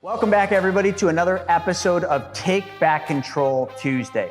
Welcome back, everybody, to another episode of Take Back Control Tuesday.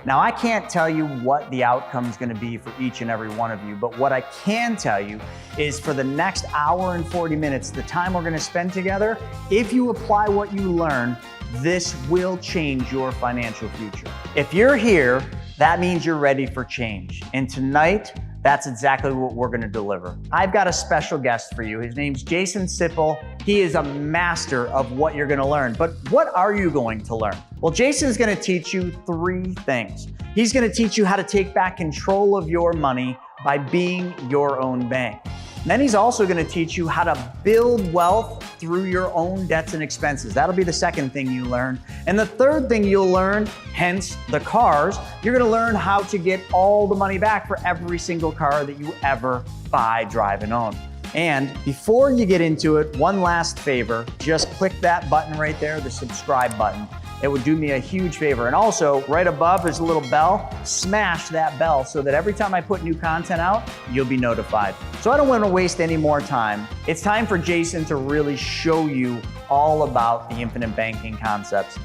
Now, I can't tell you what the outcome is going to be for each and every one of you, but what I can tell you is for the next hour and 40 minutes, the time we're going to spend together, if you apply what you learn, this will change your financial future. If you're here, that means you're ready for change. And tonight, that's exactly what we're gonna deliver. I've got a special guest for you. His name's Jason Sipple. He is a master of what you're gonna learn. But what are you going to learn? Well, Jason is gonna teach you three things. He's gonna teach you how to take back control of your money by being your own bank. And then he's also gonna teach you how to build wealth through your own debts and expenses. That'll be the second thing you learn. And the third thing you'll learn, hence the cars, you're gonna learn how to get all the money back for every single car that you ever buy, drive, and own. And before you get into it, one last favor, just click that button right there, the subscribe button. It would do me a huge favor. And also, right above is a little bell. Smash that bell so that every time I put new content out, you'll be notified. So I don't want to waste any more time. It's time for Jason to really show you all about the infinite banking concepts.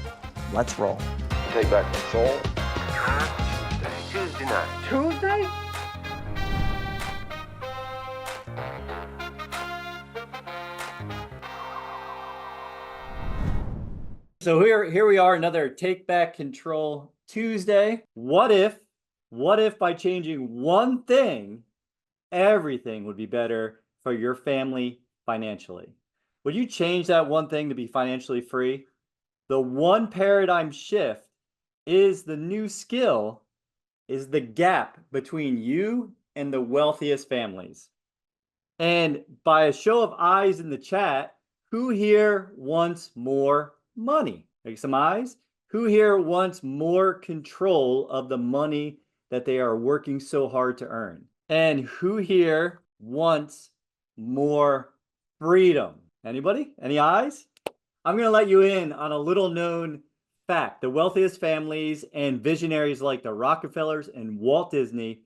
Let's roll. Take back control. Tuesday night. Tuesday? So here we are, another Take Back Control Tuesday. What if by changing one thing, everything would be better for your family financially? Would you change that one thing to be financially free? The one paradigm shift is the new skill, is the gap between you and the wealthiest families. And by a show of eyes in the chat, who here wants more money? Make some eyes. Who here wants more control of the money that they are working so hard to earn? And who here wants more freedom? Anybody? Any eyes? I'm going to let you in on a little known fact. The wealthiest families and visionaries like the Rockefellers and Walt Disney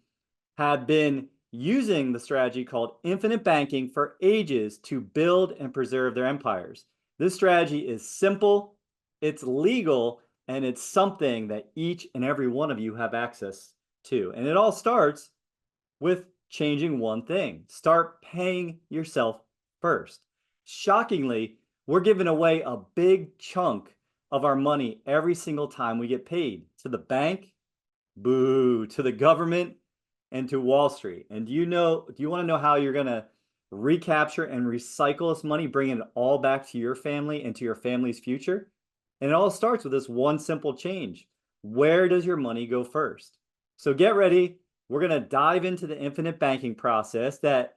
have been using the strategy called infinite banking for ages to build and preserve their empires. This strategy is simple, it's legal, and it's something that each and every one of you have access to. And it all starts with changing one thing. Start paying yourself first. Shockingly, we're giving away a big chunk of our money every single time we get paid. To the bank, boo, to the government, and to Wall Street. And do you want to know how you're gonna recapture and recycle this money, bringing it all back to your family and to your family's future? And it all starts with this one simple change. Where does your money go first? So get ready. We're going to dive into the infinite banking process that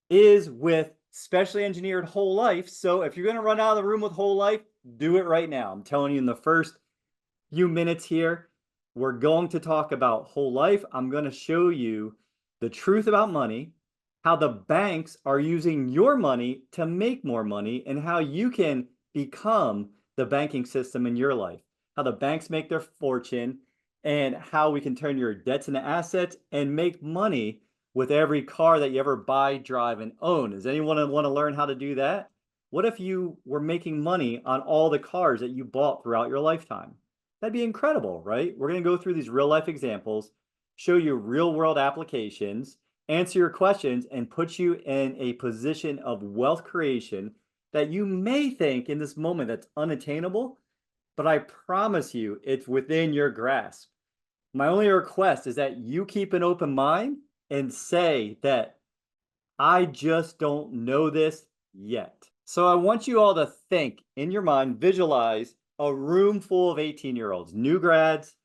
is with specially engineered whole life. So if you're going to run out of the room with whole life, do it right now. I'm telling you, in the first few minutes here, we're going to talk about whole life. I'm going to show you the truth about money, how the banks are using your money to make more money, and how you can become the banking system in your life, how the banks make their fortune, and how we can turn your debts into assets and make money with every car that you ever buy, drive, and own. Does anyone want to learn how to do that? What if you were making money on all the cars that you bought throughout your lifetime? That'd be incredible, right? We're going to go through these real life examples, show you real world applications, answer your questions, and put you in a position of wealth creation that you may think in this moment that's unattainable, but I promise you it's within your grasp. My only request is that you keep an open mind and say that I just don't know this yet. So I want you all to think in your mind, visualize a room full of 18-year-olds, new grads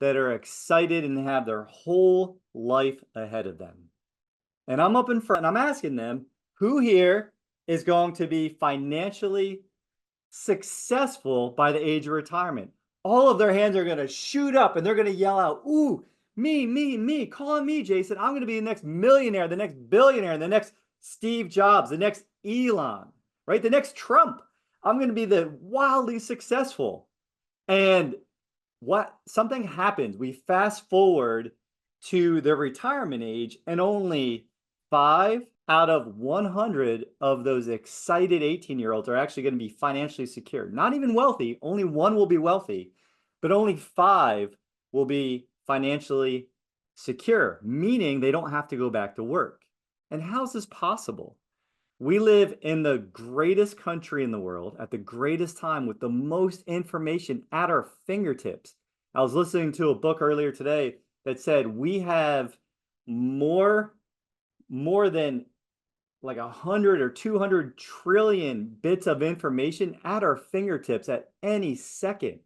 that are excited and have their whole life ahead of them. And I'm up in front, and I'm asking them, who here is going to be financially successful by the age of retirement? All of their hands are going to shoot up and they're going to yell out, ooh, me, call on me, Jason. I'm going to be the next millionaire, the next billionaire, the next Steve Jobs, the next Elon, right? The next Trump. I'm going to be the wildly successful. And something happens. We fast forward to their retirement age, and only 5 out of 100 of those excited 18-year-olds are actually going to be financially secure. Not even wealthy, only one will be wealthy, but only 5 will be financially secure, meaning they don't have to go back to work. And how is this possible? We live in the greatest country in the world at the greatest time with the most information at our fingertips. I was listening to a book earlier today that said we have more than like 100 or 200 trillion bits of information at our fingertips at any second.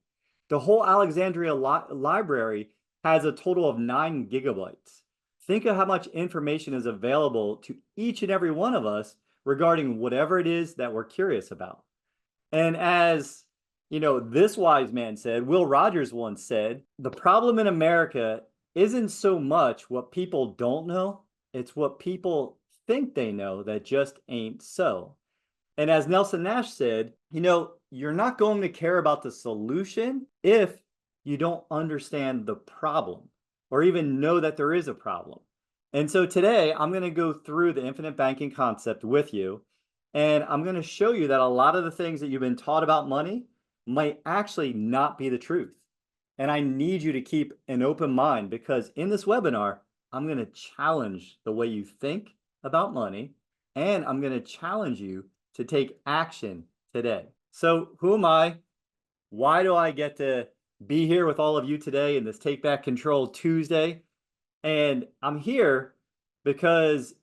The whole Alexandria library has a total of 9 gigabytes. Think of how much information is available to each and every one of us regarding whatever it is that we're curious about. And as you know, this wise man said, Will Rogers once said, the problem in America isn't so much what people don't know, it's what people think they know that just ain't so. And as Nelson Nash said, you know, you're not going to care about the solution if you don't understand the problem or even know that there is a problem. And so today I'm going to go through the infinite banking concept with you. And I'm going to show you that a lot of the things that you've been taught about money might actually not be the truth. And I need you to keep an open mind because in this webinar, I'm going to challenge the way you think about money, and I'm going to challenge you to take action today. So who am I? Why do I get to be here with all of you today in this Take Back Control Tuesday? And I'm here because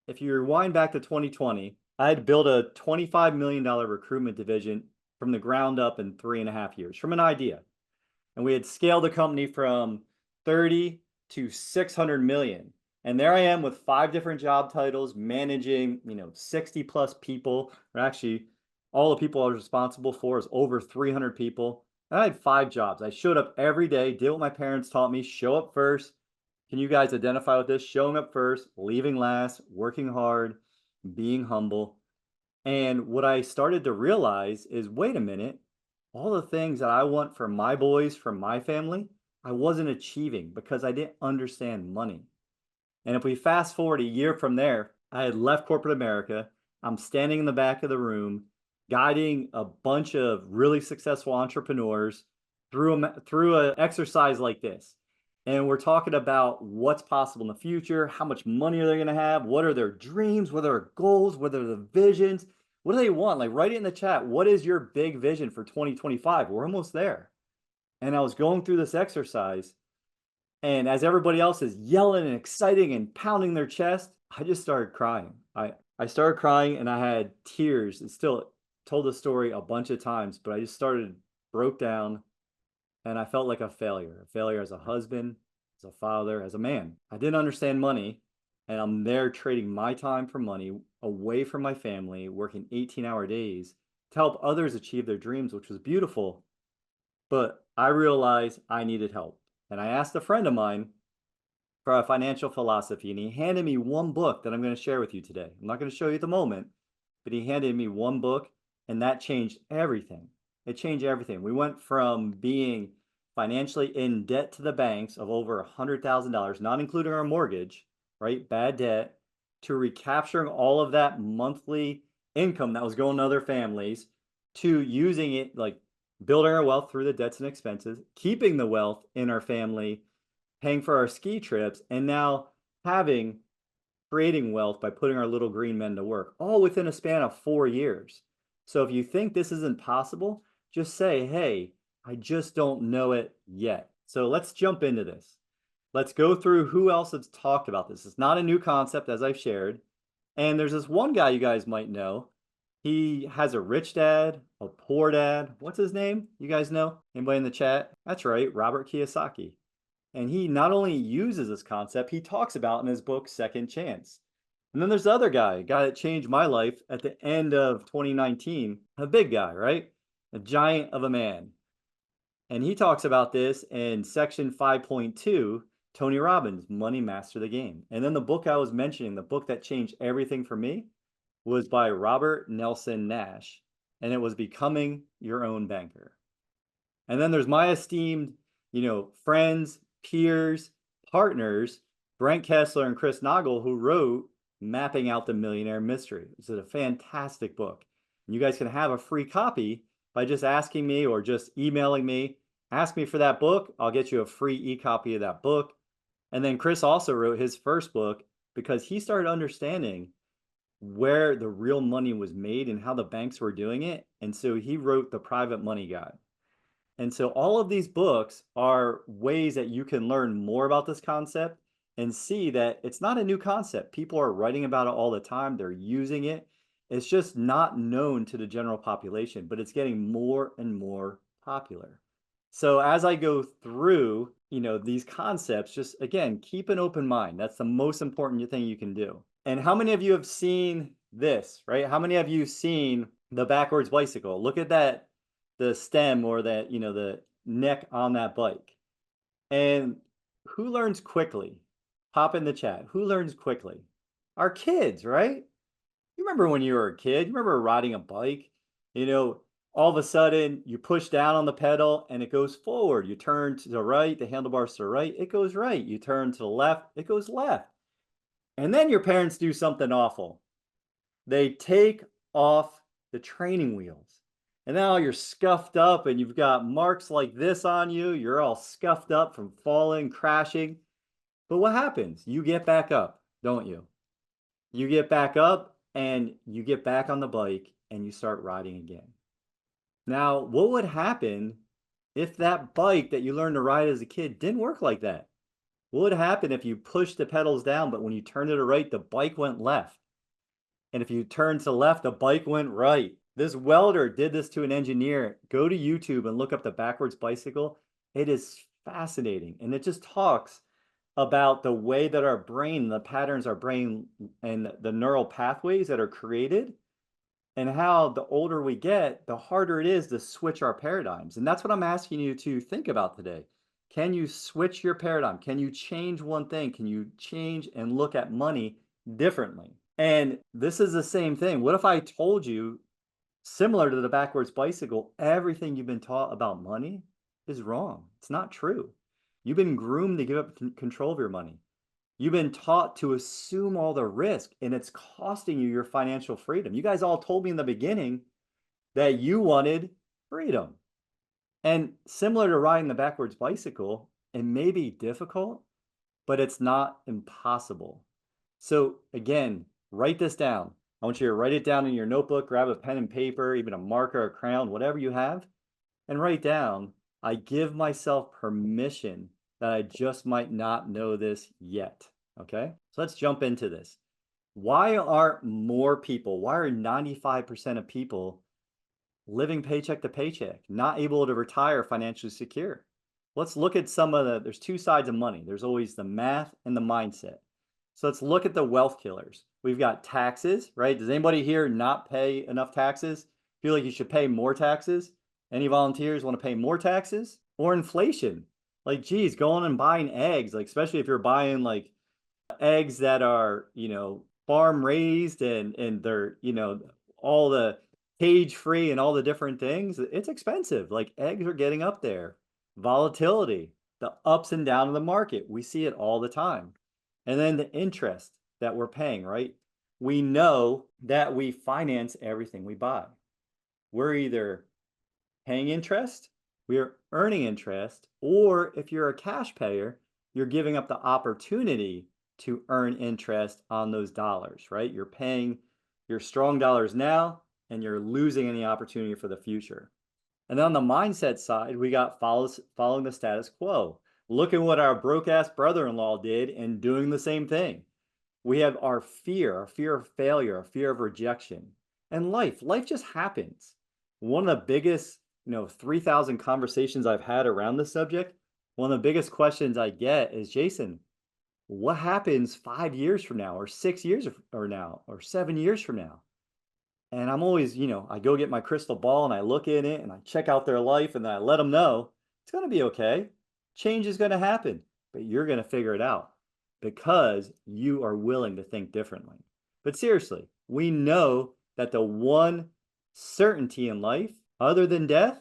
if you rewind back to 2020, I had built a $25 million recruitment division from the ground up in 3.5 years, from an idea. And we had scaled the company from 30 to 600 million. And there I am with 5 different job titles, managing, 60 plus people, or actually all the people I was responsible for is over 300 people. And I had 5 jobs. I showed up every day, did what my parents taught me, show up first. Can you guys identify with this? Showing up first, leaving last, working hard, being humble. And what I started to realize is, wait a minute, all the things that I want for my boys, for my family, I wasn't achieving because I didn't understand money. And if we fast forward a year from there, I had left corporate America. I'm standing in the back of the room, guiding a bunch of really successful entrepreneurs through an exercise like this. And we're talking about what's possible in the future, how much money are they going to have, what are their dreams, what are their goals, what are the visions, what do they want? Like, write it in the chat. What is your big vision for 2025? We're almost there. And I was going through this exercise, and as everybody else is yelling and exciting and pounding their chest, I just started crying. I started crying and I had tears. And still told the story a bunch of times, but I just broke down, and I felt like a failure as a husband, as a father, as a man. I didn't understand money, and I'm there trading my time for money, away from my family, working 18-hour days to help others achieve their dreams, which was beautiful. But I realized I needed help. And I asked a friend of mine for a financial philosophy, and he handed me one book that I'm going to share with you today. I'm not going to show you at the moment, but he handed me one book, and that changed everything. It changed everything. We went from being financially in debt to the banks of over $100,000, not including our mortgage, right? Bad debt, to recapturing all of that monthly income that was going to other families, to using it, like building our wealth through the debts and expenses, keeping the wealth in our family, paying for our ski trips, and now creating wealth by putting our little green men to work, all within a span of 4 years. So if you think this isn't possible, just say, hey, I just don't know it yet. So let's jump into this. Let's go through who else has talked about this. It's not a new concept, as I've shared. And there's this one guy you guys might know. He has a rich dad, a poor dad. What's his name? You guys know? Anybody in the chat? That's right, Robert Kiyosaki. And he not only uses this concept, he talks about in his book, Second Chance. And then there's the other guy, a guy that changed my life at the end of 2019, a big guy, right? A giant of a man. And he talks about this in section 5.2, Tony Robbins, Money Master the Game. And then the book I was mentioning, the book that changed everything for me, was by Robert Nelson Nash, and it was Becoming Your Own Banker. And then there's my esteemed, friends, peers, partners, Brent Kessler and Chris Naugle, who wrote Mapping Out the Millionaire Mystery. This is a fantastic book. You guys can have a free copy by just asking me or just emailing me. Ask me for that book. I'll get you a free e-copy of that book. And then Chris also wrote his first book because he started understanding where the real money was made and how the banks were doing it. And so he wrote The Private Money Guide. And so all of these books are ways that you can learn more about this concept and see that it's not a new concept. People are writing about it all the time. They're using it. It's just not known to the general population, but it's getting more and more popular. So as I go through, these concepts, just again, keep an open mind. That's the most important thing you can do. And how many of you have seen this, right? How many of you seen the backwards bicycle? Look at that, the stem or that, the neck on that bike. And who learns quickly? Pop in the chat. Who learns quickly? Our kids, right? You remember when you were a kid? You remember riding a bike? All of a sudden you push down on the pedal and it goes forward. You turn to the right, the handlebars to the right, it goes right. You turn to the left, it goes left. And then your parents do something awful. They take off the training wheels. And now you're scuffed up and you've got marks like this on you. You're all scuffed up from falling, crashing. But what happens? You get back up, don't you? You get back up and you get back on the bike and you start riding again. Now, what would happen if that bike that you learned to ride as a kid didn't work like that? What would happen if you pushed the pedals down, but when you turned to the right, the bike went left? And if you turned to the left, the bike went right. This welder did this to an engineer. Go to YouTube and look up the backwards bicycle. It is fascinating. And it just talks about the way that our brain, the patterns our brain and the neural pathways that are created, and how the older we get, the harder it is to switch our paradigms. And that's what I'm asking you to think about today. Can you switch your paradigm? Can you change one thing? Can you change and look at money differently? And this is the same thing. What if I told you, similar to the backwards bicycle, everything you've been taught about money is wrong? It's not true. You've been groomed to give up control of your money. You've been taught to assume all the risk, and it's costing you your financial freedom. You guys all told me in the beginning that you wanted freedom. And similar to riding the backwards bicycle, it may be difficult, but it's not impossible. So again, write this down. I want you to write it down in your notebook, grab a pen and paper, even a marker, a crayon, whatever you have, and write down, I give myself permission that I just might not know this yet. Okay, so let's jump into this. Why are more people, why are 95% of people living paycheck to paycheck, not able to retire financially secure? Let's look at there's two sides of money. There's always the math and the mindset. So let's look at the wealth killers. We've got taxes, right? Does anybody here not pay enough taxes? Feel like you should pay more taxes? Any volunteers want to pay more taxes? Or inflation? Like, geez, going and buying eggs, like especially if you're buying like eggs that are, farm raised and they're, all the cage free and all the different things, it's expensive. Like eggs are getting up there. Volatility, the ups and downs of the market, we see it all the time. And then the interest that we're paying, right? We know that we finance everything we buy. We're either paying interest, we are earning interest, or if you're a cash payer, you're giving up the opportunity to earn interest on those dollars, right? You're paying your strong dollars now, and you're losing any opportunity for the future. And then on the mindset side, we got following the status quo. Look at what our broke-ass brother-in-law did and doing the same thing. We have our fear of failure, our fear of rejection. And life just happens. One of the biggest 3,000 conversations I've had around this subject, one of the biggest questions I get is, Jason, what happens 5 years from now or 6 years from now or 7 years from now? And I'm always, I go get my crystal ball and I look in it and I check out their life and then I let them know it's going to be okay. Change is going to happen, but you're going to figure it out because you are willing to think differently. But seriously, we know that the one certainty in life other than death,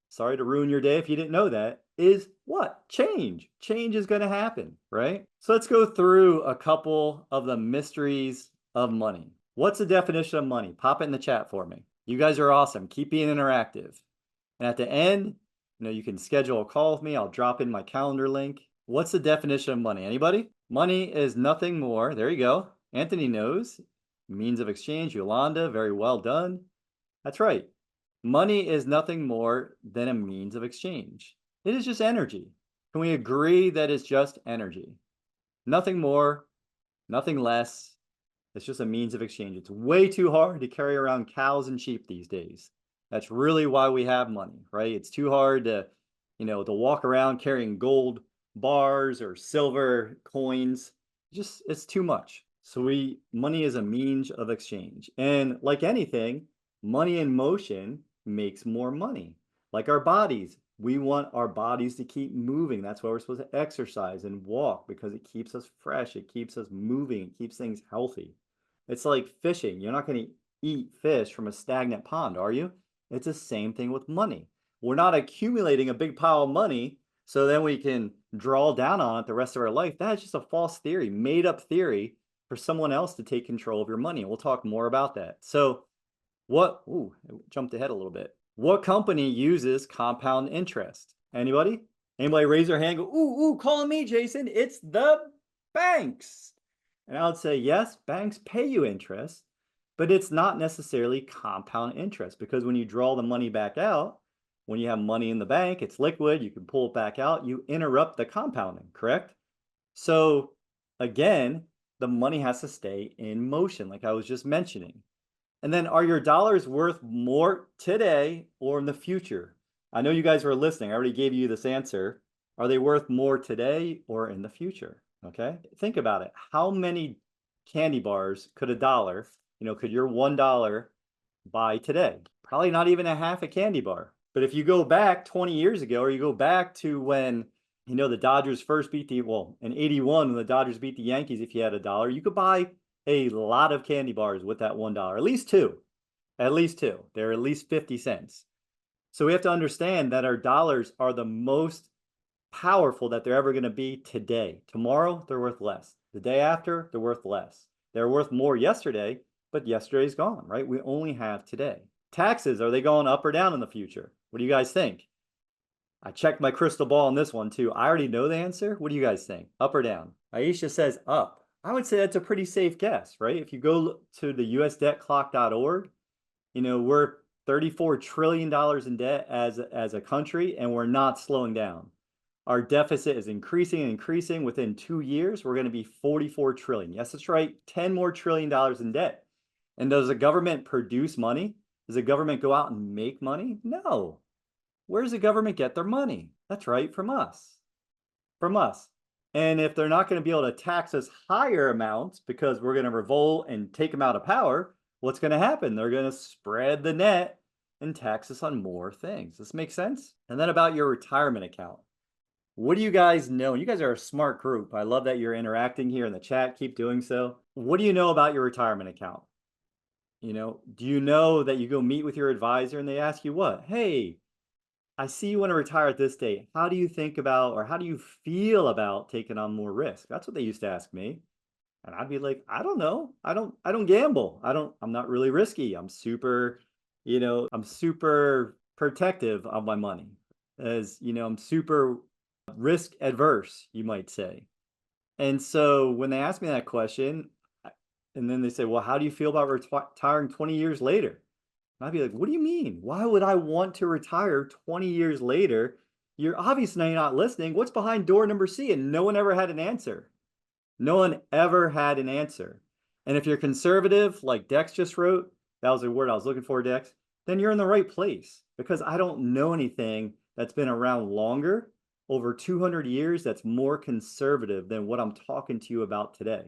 sorry to ruin your day if you didn't know that, is what? Change. Change is going to happen, right? So let's go through a couple of the mysteries of money. What's the definition of money? Pop it in the chat for me. You guys are awesome. Keep being interactive. And at the end, you can schedule a call with me. I'll drop in my calendar link. What's the definition of money? Anybody? Money is nothing more. There you go. Anthony knows. Means of exchange. Yolanda, very well done. That's right. Money is nothing more than a means of exchange. It is just energy. Can we agree that it's just energy? Nothing more, nothing less. It's just a means of exchange. It's way too hard to carry around cows and sheep these days. That's really why we have money, right? It's too hard to, to walk around carrying gold bars or silver coins. It's too much. So money is a means of exchange. And like anything, money in motion makes more money. Like our bodies, we want our bodies to keep moving. That's why we're supposed to exercise and walk, because it keeps us fresh. It keeps us moving. It keeps things healthy. It's like fishing. You're not going to eat fish from a stagnant pond, are you? It's the same thing with money. We're not accumulating a big pile of money so then we can draw down on it the rest of our life. That's just a false theory, made up theory for someone else to take control of your money. We'll talk more about that. So I jumped ahead a little bit. What company uses compound interest? Anybody? Anybody raise their hand, go, ooh, call me, Jason. It's the banks. And I would say, yes, banks pay you interest, but it's not necessarily compound interest, because when you draw the money back out, when you have money in the bank, it's liquid, you can pull it back out, you interrupt the compounding, correct? So again, the money has to stay in motion, like I was just mentioning. And then, are your dollars worth more today or in the future? I know you guys were listening. I already gave you this answer. Are they worth more today or in the future? Okay. Think about it. How many candy bars could could your $1 buy today? Probably not even a half a candy bar. But if you go back 20 years ago, or you go back to when, the Dodgers first beat in 81, when the Dodgers beat the Yankees, if you had $1, you could buy a lot of candy bars with that $1. At least two. They're at least 50 cents. So we have to understand that our dollars are the most powerful that they're ever going to be today. Tomorrow, they're worth less. The day after, they're worth less. They're worth more yesterday, but yesterday's gone, right? We only have today. Taxes, are they going up or down in the future? What do you guys think? I checked my crystal ball on this one too. I already know the answer. What do you guys think? Up or down? Aisha says up. I would say that's a pretty safe guess, right? If you go to the usdebtclock.org, we're $34 trillion in debt as a country, and we're not slowing down. Our deficit is increasing and increasing. Within 2 years, we're going to be 44 trillion. Yes, that's right. 10 more trillion dollars in debt. And does the government produce money? Does the government go out and make money? No. Where does the government get their money? That's right, from us. From us. And if they're not going to be able to tax us higher amounts because we're going to revolt and take them out of power, what's going to happen? They're going to spread the net and tax us on more things. Does this make sense? And then about your retirement account. What do you guys know? You guys are a smart group. I love that you're interacting here in the chat. Keep doing so. What do you know about your retirement account? Do you know that you go meet with your advisor and they ask you what? Hey, I see you want to retire at this date. How do you think about, or how do you feel about taking on more risk? That's what they used to ask me. And I'd be like, I don't know. I don't gamble. I'm not really risky. I'm super protective of my money. I'm super risk adverse, you might say. And so when they ask me that question, and then they say, well, how do you feel about retiring 20 years later? I'd be like, what do you mean? Why would I want to retire 20 years later? You're obviously not listening. What's behind door number C? And no one ever had an answer. No one ever had an answer. And if you're conservative, like Dex just wrote, that was the word I was looking for, Dex, then you're in the right place, because I don't know anything that's been around longer, over 200 years, that's more conservative than what I'm talking to you about today.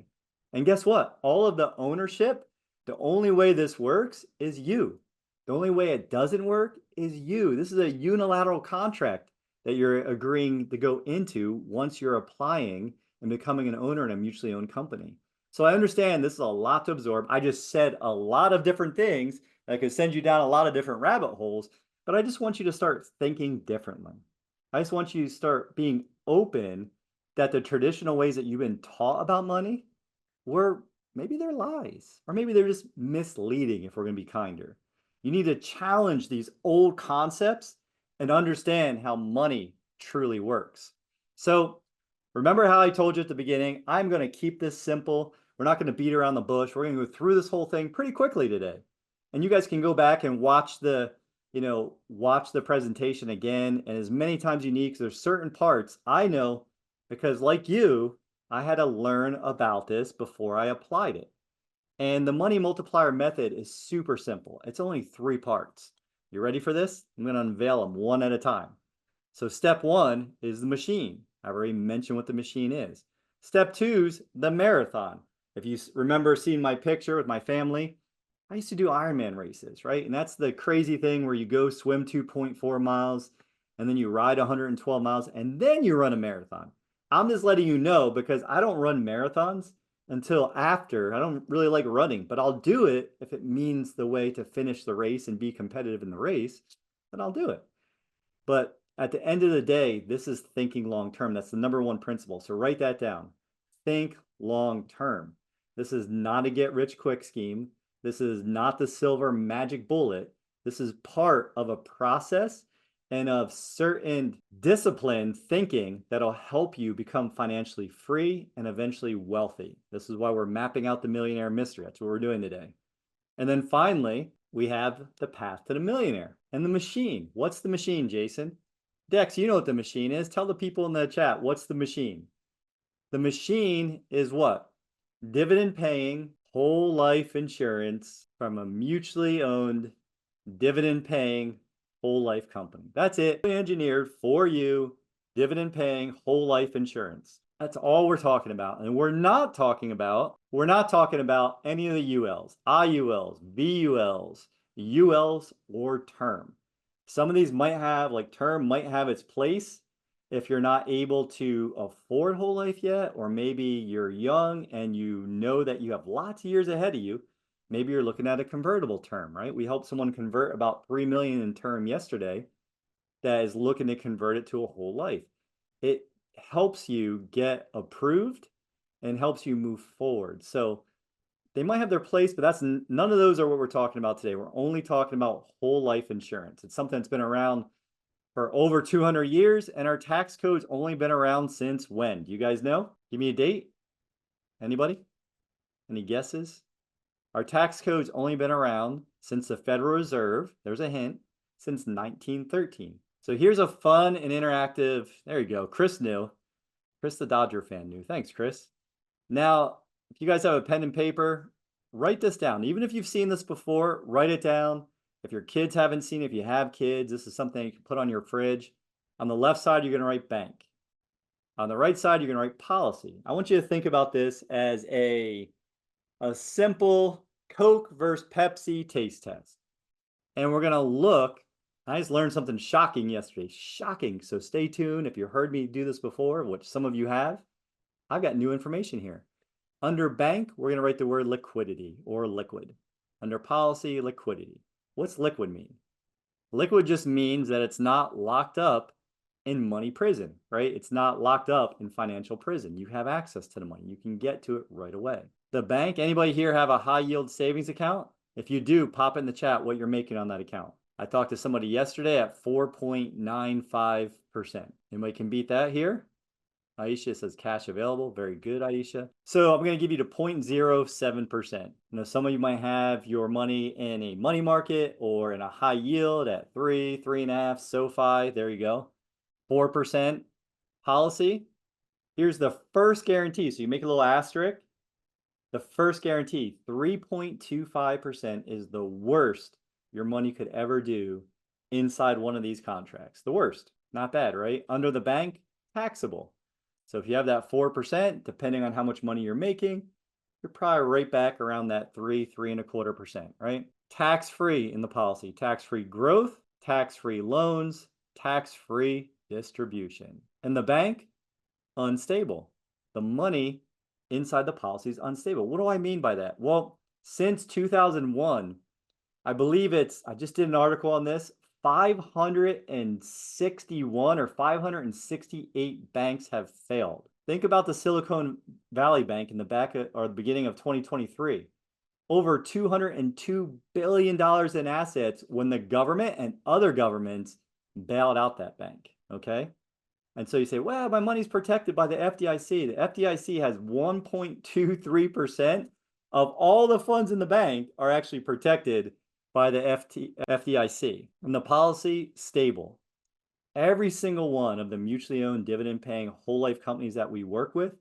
And guess what? All of the ownership, the only way this works is you. The only way it doesn't work is you. This is a unilateral contract that you're agreeing to go into once you're applying and becoming an owner in a mutually owned company. So I understand this is a lot to absorb. I just said a lot of different things that could send you down a lot of different rabbit holes, but I just want you to start thinking differently. I just want you to start being open that the traditional ways that you've been taught about money, we're maybe they're lies, or maybe they're just misleading if we're going to be kinder. You need to challenge these old concepts and understand how money truly works. So remember how I told you at the beginning, I'm going to keep this simple. We're not going to beat around the bush. We're going to go through this whole thing pretty quickly today. And you guys can go back and watch the presentation again, and as many times you need, because there's certain parts I know, because like you, I had to learn about this before I applied it. And the money multiplier method is super simple. It's only 3 parts. You ready for this? I'm going to unveil them one at a time. So step 1 is the machine. I've already mentioned what the machine is. Step 2 is the marathon. If you remember seeing my picture with my family, I used to do Ironman races, right? And that's the crazy thing where you go swim 2.4 miles and then you ride 112 miles and then you run a marathon. I'm just letting you know because I don't run marathons until after. I don't really like running, but I'll do it if it means the way to finish the race and be competitive in the race, then I'll do it. But at the end of the day, this is thinking long term. That's the number 1 principle. So write that down. Think long term. This is not a get rich quick scheme. This is not the silver magic bullet. This is part of a process and of certain disciplined thinking that'll help you become financially free and eventually wealthy. This is why we're mapping out the millionaire mystery. That's what we're doing today. And then finally, we have the path to the millionaire and the machine. What's the machine, Jason? Dex, you know what the machine is. Tell the people in the chat, what's the machine? The machine is what? Dividend paying whole life insurance from a mutually owned dividend paying whole life company. That's it. Engineered for you, dividend paying whole life insurance. That's all we're talking about. And we're not talking about any of the ULs, IULs, VULs, ULs, or term. Some of these might have, like term might have its place if you're not able to afford whole life yet, or maybe you're young and you know that you have lots of years ahead of you. Maybe you're looking at a convertible term, right? We helped someone convert about 3 million in term yesterday that is looking to convert it to a whole life. It helps you get approved and helps you move forward. So they might have their place, but that's none of those are what we're talking about today. We're only talking about whole life insurance. It's something that's been around for over 200 years, and our tax code's only been around since when? Do you guys know? Give me a date. Anybody? Any guesses? Our tax code's only been around since the Federal Reserve, there's a hint, since 1913. So here's a fun and interactive, there you go, Chris knew. Chris the Dodger fan knew. Thanks, Chris. Now, if you guys have a pen and paper, write this down. Even if you've seen this before, write it down. If your kids haven't seen it, if you have kids, this is something you can put on your fridge. On the left side, you're going to write bank. On the right side, you're going to write policy. I want you to think about this as a simple Coke versus Pepsi taste test. And we're going to look. I just learned something shocking yesterday. Shocking. So stay tuned. If you heard me do this before, which some of you have, I've got new information here. Under bank, we're going to write the word liquidity or liquid. Under policy, liquidity. What's liquid mean? Liquid just means that it's not locked up in money prison, right? It's not locked up in financial prison. You have access to the money. You can get to it right away. The bank, anybody here have a high yield savings account? If you do, pop in the chat what you're making on that account. I talked to somebody yesterday at 4.95%. Anybody can beat that here? Aisha says cash available. Very good, Aisha. So I'm going to give you to 0.07%. You know, some of you might have your money in a money market or in a high yield at 3, 3.5, SoFi. There you go. 4% policy. Here's the first guarantee. So you make a little asterisk. The first guarantee, 3.25% is the worst your money could ever do inside one of these contracts. The worst. Not bad, right? Under the bank, taxable. So if you have that 4%, depending on how much money you're making, you're probably right back around that 3.25%, right? Tax-free in the policy, tax-free growth, tax-free loans, tax-free distribution. And the bank, unstable. The money inside the policy is unstable. What do I mean by that? Well, since 2001, I believe I just did an article on this, 561 or 568 banks have failed. Think about the Silicon Valley Bank in the or the beginning of 2023. Over $202 billion in assets when the government and other governments bailed out that bank, okay? And so you say, well, my money's protected by the FDIC. The FDIC has 1.23% of all the funds in the bank are actually protected by the FDIC. And the policy, stable. Every single one of the mutually owned dividend-paying whole life companies that we work with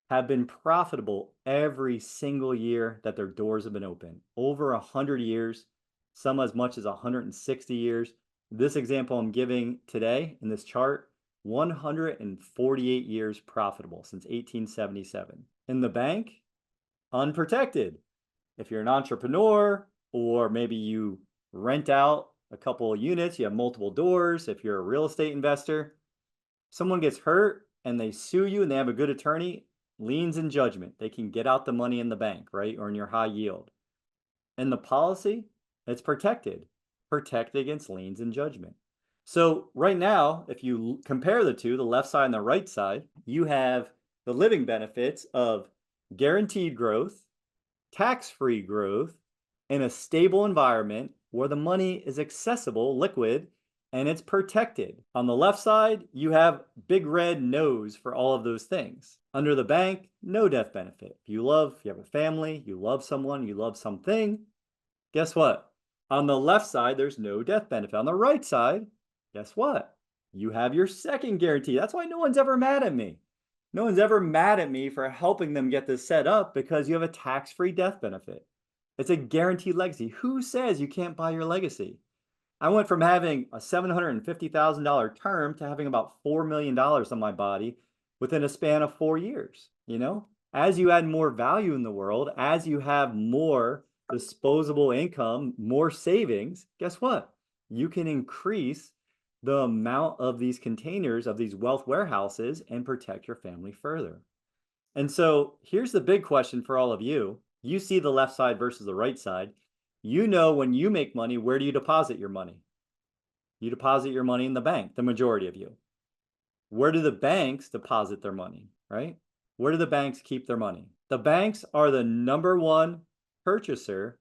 have been profitable every single year that their doors have been open. Over 100 years, some as much as 160 years. This example I'm giving today in this chart, 148 years profitable since 1877. In the bank, unprotected. If you're an entrepreneur, or maybe you rent out a couple of units, you have multiple doors. If you're a real estate investor, someone gets hurt and they sue you and they have a good attorney, liens and judgment. They can get out the money in the bank, right? Or in your high yield. And the policy, it's protected against liens and judgment. So right now, if you compare the two, the left side and the right side, you have the living benefits of guaranteed growth, tax-free growth, in a stable environment where the money is accessible, liquid, and it's protected. On the left side, you have big red no's for all of those things. Under the bank, no death benefit. If you have a family, you love someone, you love something, guess what? On the left side, there's no death benefit. On the right side, guess what? You have your second guarantee. That's why no one's ever mad at me. No one's ever mad at me for helping them get this set up, because you have a tax-free death benefit. It's a guaranteed legacy. Who says you can't buy your legacy? I went from having a $750,000 term to having about $4 million on my body within a span of 4 years. You know, as you add more value in the world, as you have more disposable income, more savings, guess what? You can increase the amount of these containers, of these wealth warehouses, and protect your family further. And so here's the big question for all of you. You see the left side versus the right side. You know, when you make money, where do you deposit your money? You deposit your money in the bank, the majority of you. Where do the banks deposit their money, right? Where do the banks keep their money? The banks are the number one purchaser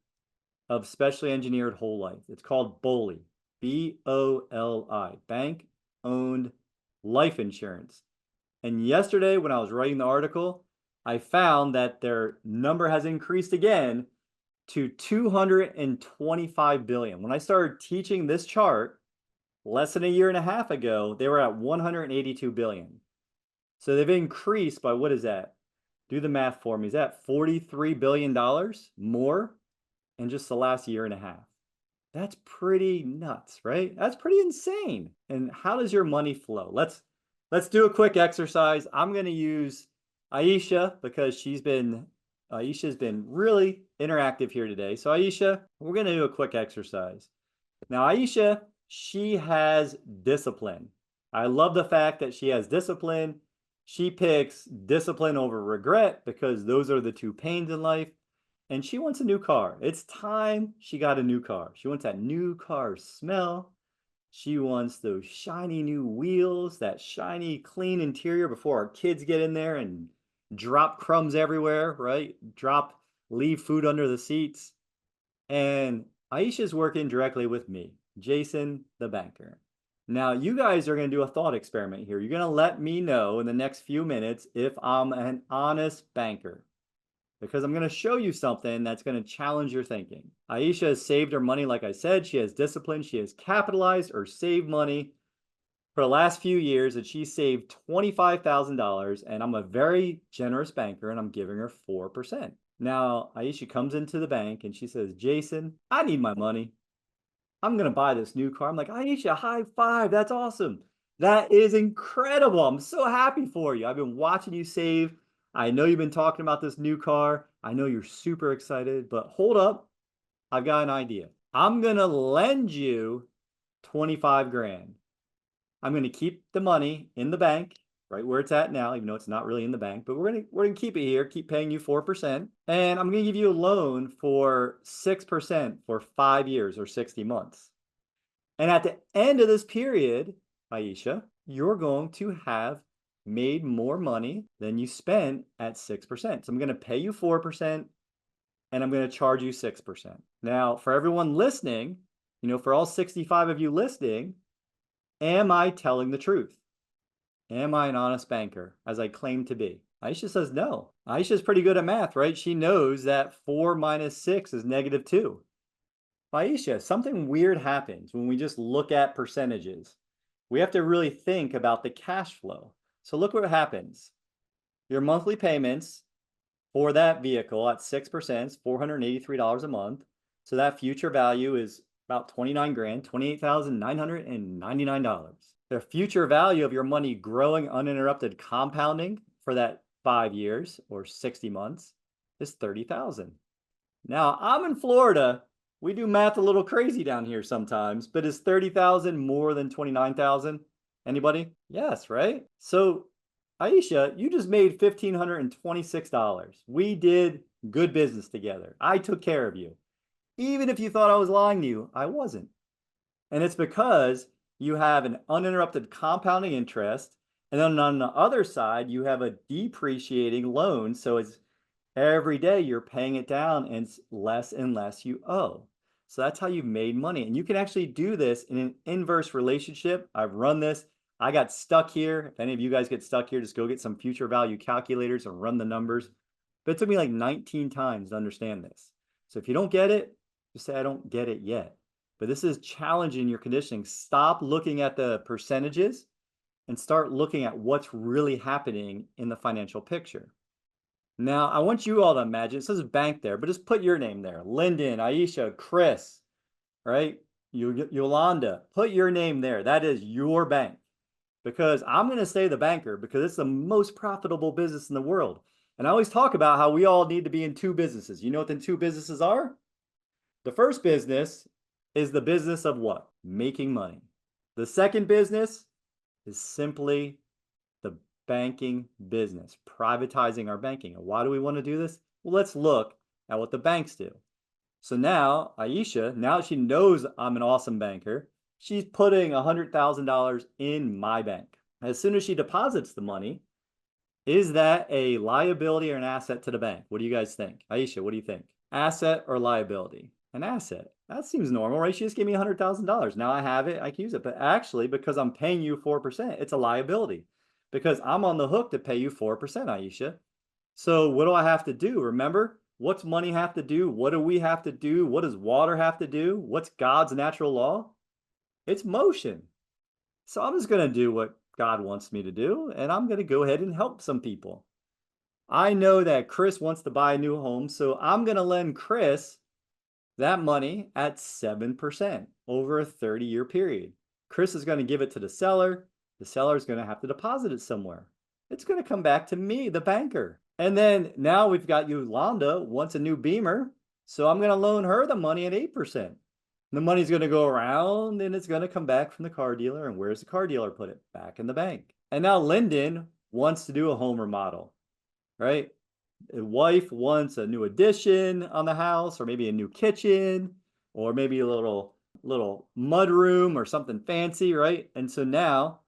of specially engineered whole life. It's called BOLI, B-O-L-I, bank-owned life insurance. And yesterday, when I was writing the article, I found that their number has increased again to 225 billion. When I started teaching this chart less than a year and a half ago, they were at 182 billion. So they've increased by, what is that? Do the math for me. Is that $43 billion more in just the last year and a half? That's pretty nuts, right? That's pretty insane. And how does your money flow? Let's do a quick exercise. I'm going to use Aisha because Aisha's been really interactive here today. So Aisha, we're going to do a quick exercise. Now Aisha, she has discipline. I love the fact that she has discipline. She picks discipline over regret because those are the two pains in life. And she wants a new car. It's time she got a new car. She wants that new car smell. She wants those shiny new wheels, that shiny, clean interior before our kids get in there and drop crumbs everywhere, right? Leave food under the seats. And Aisha's working directly with me, Jason, the banker. Now, you guys are going to do a thought experiment here. You're going to let me know in the next few minutes if I'm an honest banker, because I'm going to show you something that's going to challenge your thinking. Aisha has saved her money. Like I said, she has discipline. She has capitalized or saved money for the last few years, and she saved $25,000, and I'm a very generous banker, and I'm giving her 4%. Now, Aisha comes into the bank, and she says, Jason, I need my money. I'm going to buy this new car. I'm like, Aisha, high five. That's awesome. That is incredible. I'm so happy for you. I've been watching you save. I know you've been talking about this new car. I know you're super excited, but hold up. I've got an idea. I'm going to lend you 25 grand. I'm going to keep the money in the bank, right where it's at now, even though it's not really in the bank, but we're going to keep it here, keep paying you 4%. And I'm going to give you a loan for 6% for 5 years or 60 months. And at the end of this period, Aisha, you're going to have made more money than you spent at 6%. So I'm going to pay you 4% and I'm going to charge you 6%. Now, for everyone listening, for all 65 of you listening, am I telling the truth? Am I an honest banker, as I claim to be? Aisha says no. Aisha's pretty good at math, right? She knows that 4 minus 6 is -2. Aisha, something weird happens when we just look at percentages. We have to really think about the cash flow. So look what happens. Your monthly payments for that vehicle at 6% is $483 a month. So that future value is about 29 grand, $28,999. The future value of your money growing uninterrupted compounding for that 5 years or 60 months is 30,000. Now, I'm in Florida. We do math a little crazy down here sometimes, but is 30,000 more than 29,000? Anybody? Yes, right? So, Aisha, you just made $1,526. We did good business together. I took care of you. Even if you thought I was lying to you, I wasn't. And it's because you have an uninterrupted compounding interest. And then on the other side, you have a depreciating loan. So it's every day you're paying it down and it's less and less you owe. So that's how you've made money. And you can actually do this in an inverse relationship. I've run this. I got stuck here. If any of you guys get stuck here, just go get some future value calculators and run the numbers. But it took me like 19 times to understand this. So if you don't get it, just say, I don't get it yet. But this is challenging your conditioning. Stop looking at the percentages and start looking at what's really happening in the financial picture. Now, I want you all to imagine, it says bank there, but just put your name there. Lyndon, Aisha, Chris, right? Yolanda, put your name there. That is your bank. Because I'm going to say the banker because it's the most profitable business in the world. And I always talk about how we all need to be in two businesses. You know what the two businesses are? The first business is the business of what? Making money. The second business is simply the banking business, privatizing our banking. And why do we want to do this? Well, let's look at what the banks do. So now, Aisha, now she knows I'm an awesome banker, she's putting $100,000 in my bank. As soon as she deposits the money, is that a liability or an asset to the bank? What do you guys think? Aisha, what do you think? Asset or liability? An asset. That seems normal, right? She just gave me $100,000. Now I have it, I can use it. But actually, because I'm paying you 4%, it's a liability because I'm on the hook to pay you 4%, Aisha. So what do I have to do? Remember, what's money have to do? What do we have to do? What does water have to do? What's God's natural law? It's motion. So I'm just going to do what God wants me to do, and I'm going to go ahead and help some people. I know that Chris wants to buy a new home, so I'm going to lend Chris that money at 7% over a 30-year period. Chris is going to give it to the seller. The seller is going to have to deposit it somewhere. It's going to come back to me, the banker. And then now we've got Yolanda wants a new Beamer, so I'm going to loan her the money at 8%. The money's going to go around and it's going to come back from the car dealer. And where's the car dealer put it? Back in the bank. And now Lyndon wants to do a home remodel, right? The wife wants a new addition on the house, or maybe a new kitchen, or maybe a little mud room or something fancy, right? And so now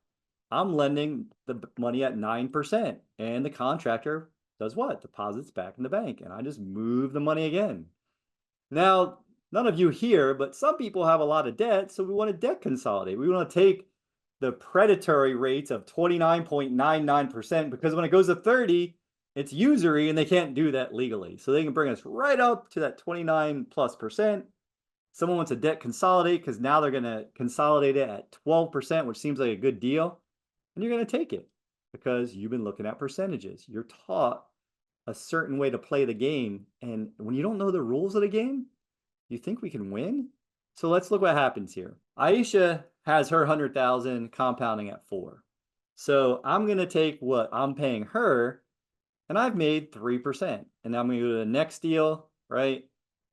I'm lending the money at 9%, and the contractor does what? Deposits back in the bank, and I just move the money again. Now, none of you here, but some people have a lot of debt, so we want to debt consolidate. We want to take the predatory rates of 29.99% because when it goes to 30, it's usury and they can't do that legally. So they can bring us right up to that 29+%. Someone wants to debt consolidate because now they're going to consolidate it at 12%, which seems like a good deal. And you're going to take it because you've been looking at percentages. You're taught a certain way to play the game. And when you don't know the rules of the game, you think we can win? So let's look what happens here. Aisha has her 100,000 compounding at 4. So I'm going to take what I'm paying her, and I've made 3%. And now I'm going to go to the next deal, right?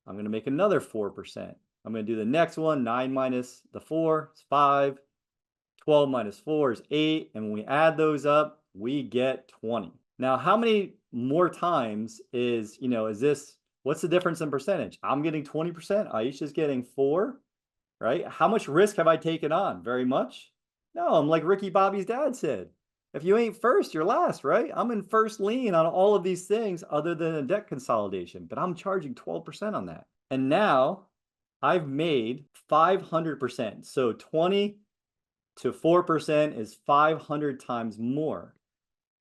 I'm going to make another 4%. I'm going to do the next one. 9 minus the 4 is 5. 12 minus 4 is 8. And when we add those up, we get 20. Now, how many more times is this? What's the difference in percentage? I'm getting 20%. Aisha's getting 4, right? How much risk have I taken on? Very much? No, I'm like Ricky Bobby's dad said. If you ain't first, you're last, right? I'm in first lien on all of these things other than a debt consolidation, but I'm charging 12% on that. And now I've made 500%. So 20 to 4% is 500 times more.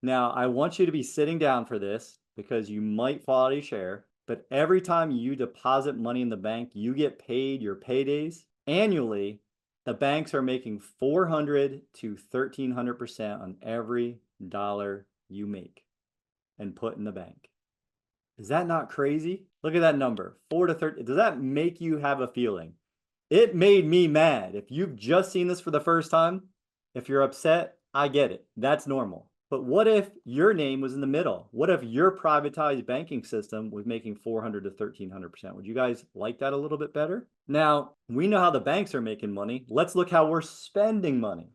Now, I want you to be sitting down for this because you might fall out of your chair, but every time you deposit money in the bank, you get paid your paydays annually. The banks are making 400 to 1300% on every dollar you make and put in the bank. Is that not crazy? Look at that number, 4 to 13. Does that make you have a feeling? It made me mad. If you've just seen this for the first time, if you're upset, I get it. That's normal. But what if your name was in the middle? What if your privatized banking system was making 400 to 1300%? Would you guys like that a little bit better? Now, we know how the banks are making money. Let's look how we're spending money.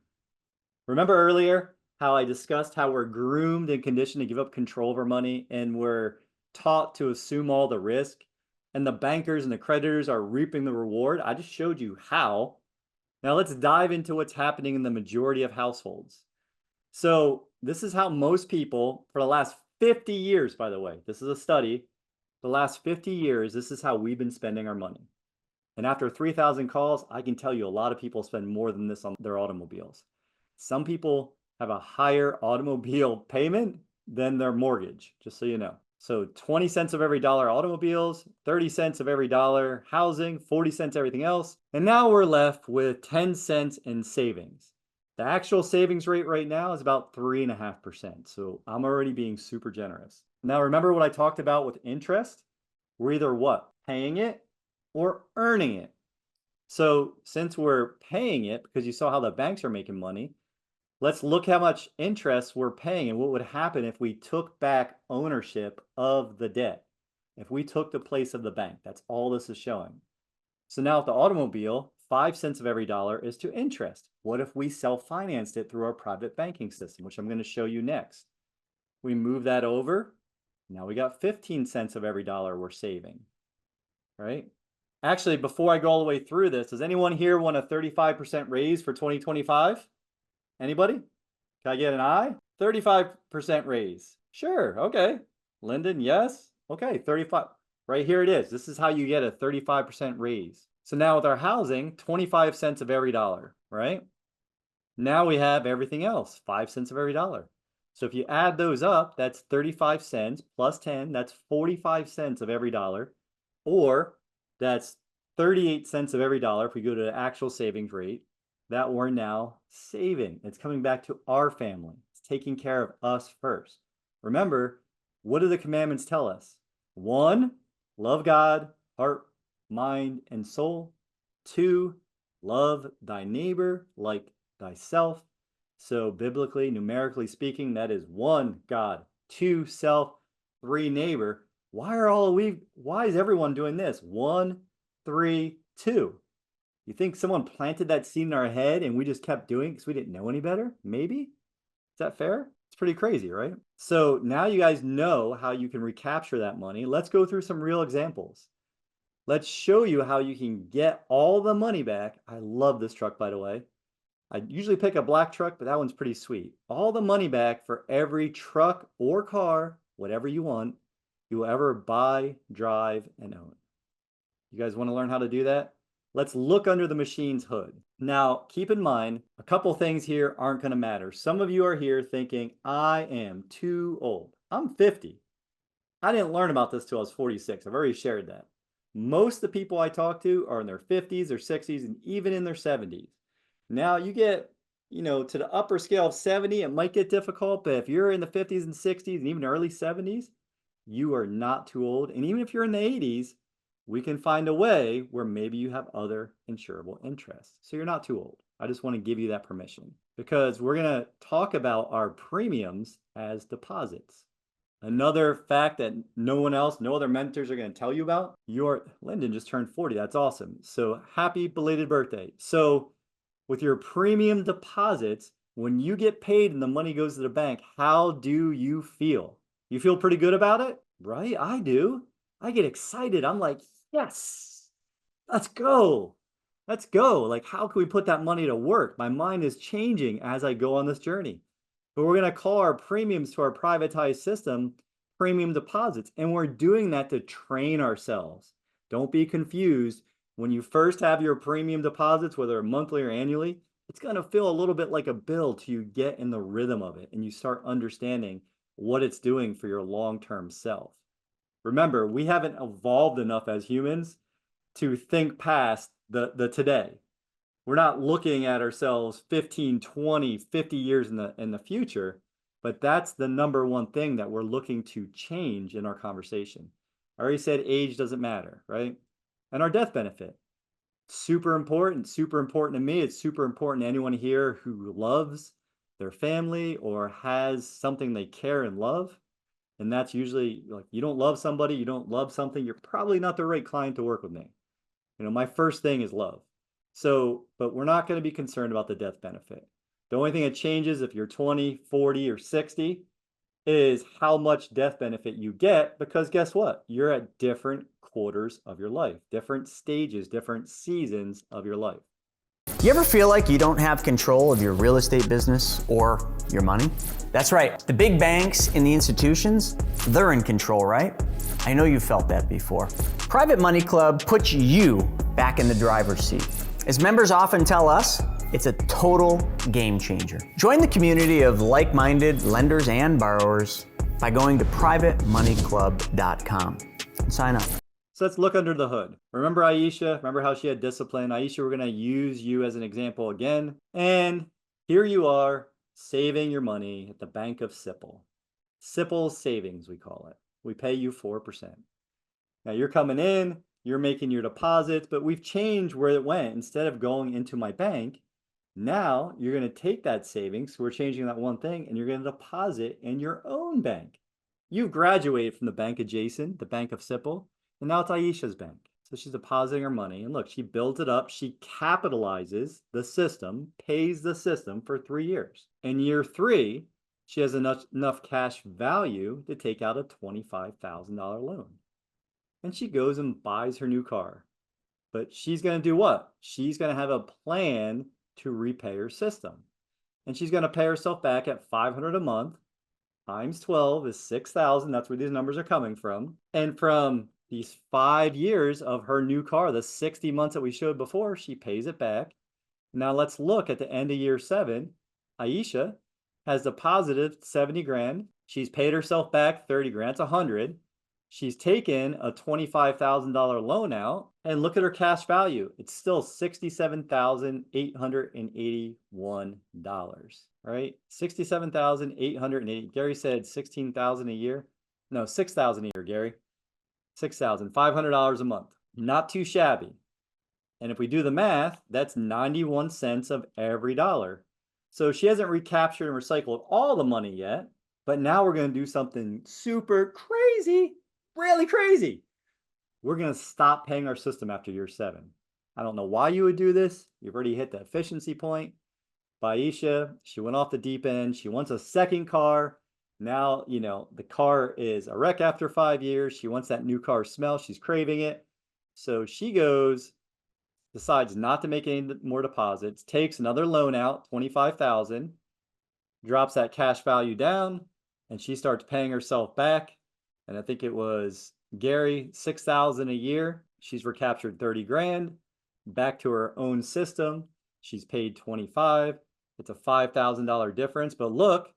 Remember earlier how I discussed how we're groomed and conditioned to give up control of our money, and we're taught to assume all the risk, and the bankers and the creditors are reaping the reward? I just showed you how. Now let's dive into what's happening in the majority of households. So this is how most people, for the last 50 years, by the way, this is a study, the last 50 years, this is how we've been spending our money. And after 3,000 calls, I can tell you a lot of people spend more than this on their automobiles. Some people have a higher automobile payment than their mortgage, just so you know. So 20 cents of every dollar automobiles, 30 cents of every dollar housing, 40 cents everything else. And now we're left with 10 cents in savings. The actual savings rate right now is about 3.5%. So I'm already being super generous. Now, remember what I talked about with interest? We're either what? Paying it or earning it. So since we're paying it, because you saw how the banks are making money, let's look how much interest we're paying and what would happen if we took back ownership of the debt. If we took the place of the bank, that's all this is showing. So now with the automobile, 5 cents of every dollar is to interest. What if we self-financed it through our private banking system, which I'm going to show you next? We move that over. Now we got 15 cents of every dollar we're saving, right? Actually, before I go all the way through this, does anyone here want a 35% raise for 2025? Anybody? Can I get an I? 35% raise. Sure, okay. Lyndon, yes. Okay, 35. Right here it is. This is how you get a 35% raise. So now with our housing, 25 cents of every dollar, right? Now we have everything else, 5 cents of every dollar. So if you add those up, that's 35 cents plus 10, that's 45 cents of every dollar, or that's 38 cents of every dollar if we go to the actual savings rate that we're now saving. It's coming back to our family. It's taking care of us first. Remember, what do the commandments tell us? 1, love God, heart, mind, and soul. 2, love thy neighbor like thyself. So biblically, numerically speaking, that is 1, God, 2, self, 3, neighbor. Why is everyone doing this? 1, 3, 2. You think someone planted that seed in our head and we just kept doing it because we didn't know any better? Maybe? Is that fair? It's pretty crazy, right? So now you guys know how you can recapture that money. Let's go through some real examples. Let's show you how you can get all the money back. I love this truck, by the way. I usually pick a black truck, but that one's pretty sweet. All the money back for every truck or car, whatever you want, you will ever buy, drive, and own. You guys want to learn how to do that? Let's look under the machine's hood. Now, keep in mind, a couple things here aren't going to matter. Some of you are here thinking, I am too old. I'm 50. I didn't learn about this till I was 46. I've already shared that. Most of the people I talk to are in their 50s or 60s and even in their 70s. Now you get, to the upper scale of 70, it might get difficult, but if you're in the 50s and 60s and even early 70s, you are not too old. And even if you're in the 80s, we can find a way where maybe you have other insurable interests. So you're not too old. I just want to give you that permission because we're going to talk about our premiums as deposits. Another fact that no other mentors are going to tell you about, Lyndon just turned 40. That's awesome. So happy belated birthday. So with your premium deposits, when you get paid and the money goes to the bank, how do you feel? You feel pretty good about it, right? I do. I get excited. I'm like, yes, let's go. Let's go. Like, how can we put that money to work? My mind is changing as I go on this journey. but we're going to call our premiums to our privatized system premium deposits. And we're doing that to train ourselves. Don't be confused. When you first have your premium deposits, whether monthly or annually, it's going to feel a little bit like a bill till you get in the rhythm of it and you start understanding what it's doing for your long-term self. Remember, we haven't evolved enough as humans to think past the today. We're not looking at ourselves 15, 20, 50 years in the future, but that's the number one thing that we're looking to change in our conversation. I already said age doesn't matter, right? And our death benefit, super important to me. It's super important to anyone here who loves their family or has something they care and love. And that's usually like, you don't love somebody, you don't love something, you're probably not the right client to work with me. My first thing is love. So, but we're not going to be concerned about the death benefit. The only thing that changes if you're 20, 40, or 60 is how much death benefit you get, because guess what? You're at different quarters of your life, different stages, different seasons of your life. You ever feel like you don't have control of your real estate business or your money? That's right. The big banks and the institutions, they're in control, right? I know you've felt that before. Private Money Club puts you back in the driver's seat. As members often tell us, it's a total game changer. Join the community of like-minded lenders and borrowers by going to privatemoneyclub.com and sign up. So let's look under the hood. Remember Aisha? Remember how she had discipline? Aisha, we're going to use you as an example again. And here you are saving your money at the Bank of Sipple. Sipple Savings, we call it. We pay you 4%. Now you're coming in, you're making your deposits, but we've changed where it went. Instead of going into my bank, now you're going to take that savings. So we're changing that one thing and you're going to deposit in your own bank. You've graduated from the bank adjacent, the Bank of Sipple, and now it's Aisha's bank. So she's depositing her money and look, she builds it up. She capitalizes the system, pays the system for 3 years. In year 3, she has enough cash value to take out a $25,000 loan. And she goes and buys her new car. But she's going to do what? She's going to have a plan to repay her system. And she's going to pay herself back at $500 a month. Times 12 is $6,000. That's where these numbers are coming from. And from these 5 years of her new car, the 60 months that we showed before, she pays it back. Now let's look at the end of year 7. Aisha has deposited 70 grand. She's paid herself back 30 grand. It's 100. She's taken a $25,000 loan out, and look at her cash value. It's still $67,881, right? $67,880. Gary said $16,000 a year. No, $6,000 a year, Gary. $6,500 a month. Not too shabby. And if we do the math, that's 91 cents of every dollar. So she hasn't recaptured and recycled all the money yet, but now we're going to do something super crazy. Really crazy. We're going to stop paying our system after year 7. I don't know why you would do this. You've already hit the efficiency point. By Aisha, she went off the deep end. She wants a second car. Now, the car is a wreck after 5 years. She wants that new car smell. She's craving it. So she decides not to make any more deposits, takes another loan out, $25,000, drops that cash value down, and she starts paying herself back. And I think it was Gary, $6,000 a year. She's recaptured 30 grand back to her own system. She's paid 25. It's a $5,000 difference. But look,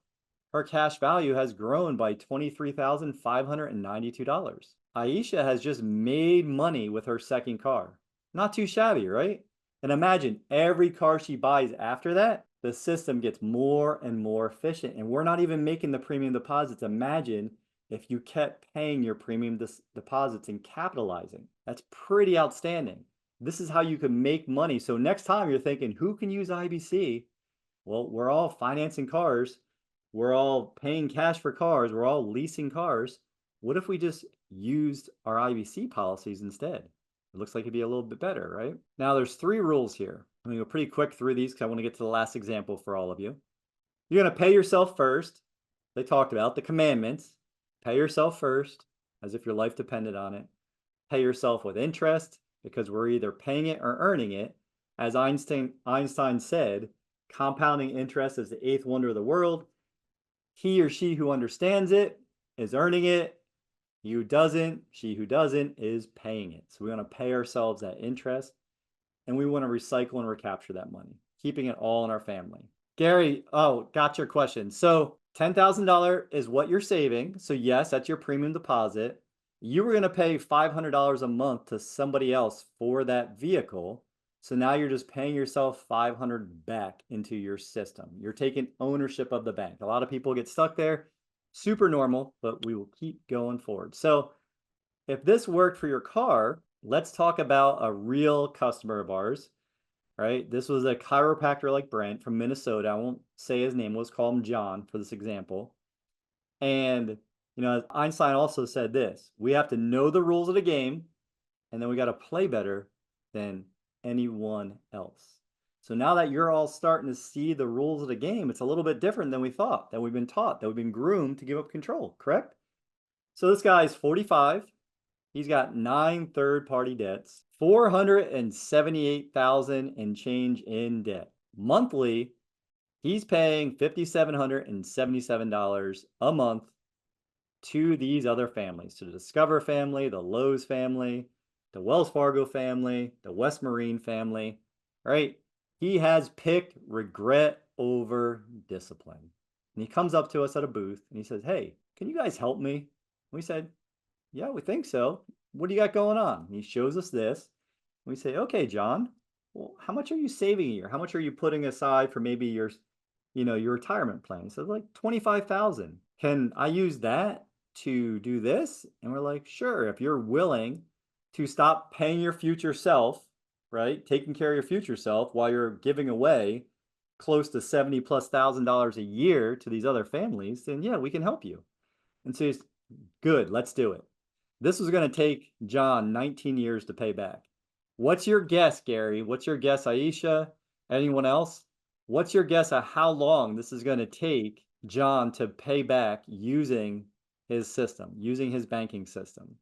her cash value has grown by $23,592. Aisha has just made money with her second car. Not too shabby, right? And imagine every car she buys after that, the system gets more and more efficient. And we're not even making the premium deposits. Imagine if you kept paying your premium deposits and capitalizing. That's pretty outstanding. This is how you can make money. So next time you're thinking, who can use IBC? Well, we're all financing cars. We're all paying cash for cars. We're all leasing cars. What if we just used our IBC policies instead? It looks like it'd be a little bit better, right? Now there's 3 rules here. I'm gonna go pretty quick through these because I want to get to the last example for all of you. You're gonna pay yourself first. They talked about the commandments. Pay yourself first, as if your life depended on it. Pay yourself with interest, because we're either paying it or earning it. As Einstein said, compounding interest is the 8th wonder of the world. He or she who understands it is earning it. He who doesn't, she who doesn't is paying it. So we want to pay ourselves that interest, and we want to recycle and recapture that money, keeping it all in our family. Gary, oh, got your question. So $10,000 is what you're saving. So yes, that's your premium deposit. You were going to pay $500 a month to somebody else for that vehicle. So now you're just paying yourself $500 back into your system. You're taking ownership of the bank. A lot of people get stuck there. Super normal, but we will keep going forward. So if this worked for your car, let's talk about a real customer of ours, right? This was a chiropractor like Brent from Minnesota. I won't say his name. Let's call him John for this example. And, you know, Einstein also said this: we have to know the rules of the game, and then we got to play better than anyone else. So now that you're all starting to see the rules of the game, it's a little bit different than we thought, that we've been taught, that we've been groomed to give up control, correct? So this guy's 45. He's got 9 third-party debts, 478,000 and change in debt. Monthly, he's paying $5,777 a month to these other families, to the Discover family, the Lowe's family, the Wells Fargo family, the West Marine family, right? He has picked regret over discipline. And he comes up to us at a booth and he says, hey, can you guys help me? And we said, yeah, we think so. What do you got going on? And he shows us this. And we say, okay, John, well, how much are you saving a year? How much are you putting aside for maybe your, your retirement plan? He says like 25,000. Can I use that to do this? And we're like, sure, if you're willing to stop paying your future self, right? Taking care of your future self while you're giving away close to $70,000+ a year to these other families, then yeah, we can help you. And so he's good, let's do it. This was going to take John 19 years to pay back. What's your guess, Gary? What's your guess, Aisha? Anyone else? What's your guess of how long this is going to take John to pay back using his system, using his banking system?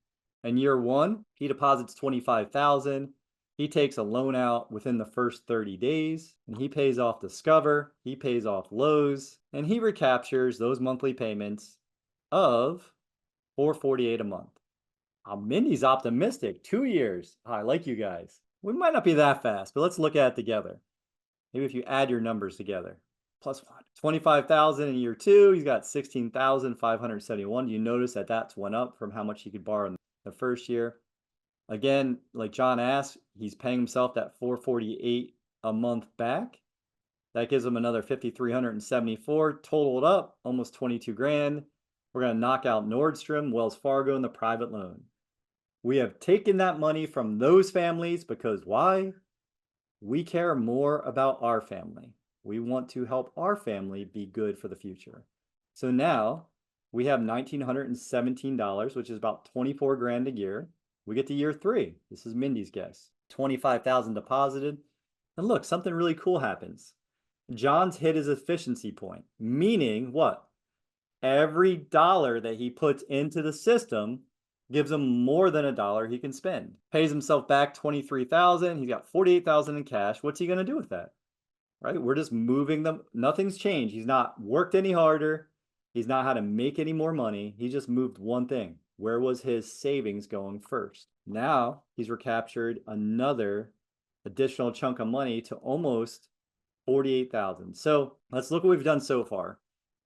In year 1, he deposits $25,000. He takes a loan out within the first 30 days, and he pays off Discover, he pays off Lowe's, and he recaptures those monthly payments of $448 a month. Mindy's optimistic. 2 years. I like you guys. We might not be that fast, but let's look at it together. Maybe if you add your numbers together. +1. 25,000 in year 2. He's got 16,571. You notice that that's went up from how much he could borrow in the first year. Again, like John asked, he's paying himself that $448 a month back. That gives him another $5,374. Totaled up, almost 22 grand. We're going to knock out Nordstrom, Wells Fargo, and the private loan. We have taken that money from those families because why? We care more about our family. We want to help our family be good for the future. So now we have $1,917, which is about 24 grand a year. We get to year 3. This is Mindy's guess. 25,000 deposited. And look, something really cool happens. John's hit his efficiency point, meaning what? Every dollar that he puts into the system gives him more than $1 he can spend. Pays himself back 23,000. He's got 48,000 in cash. What's he going to do with that? Right? We're just moving them. Nothing's changed. He's not worked any harder. He's not had to make any more money. He just moved one thing. Where was his savings going first? Now he's recaptured another additional chunk of money to almost 48,000. So let's look what we've done so far.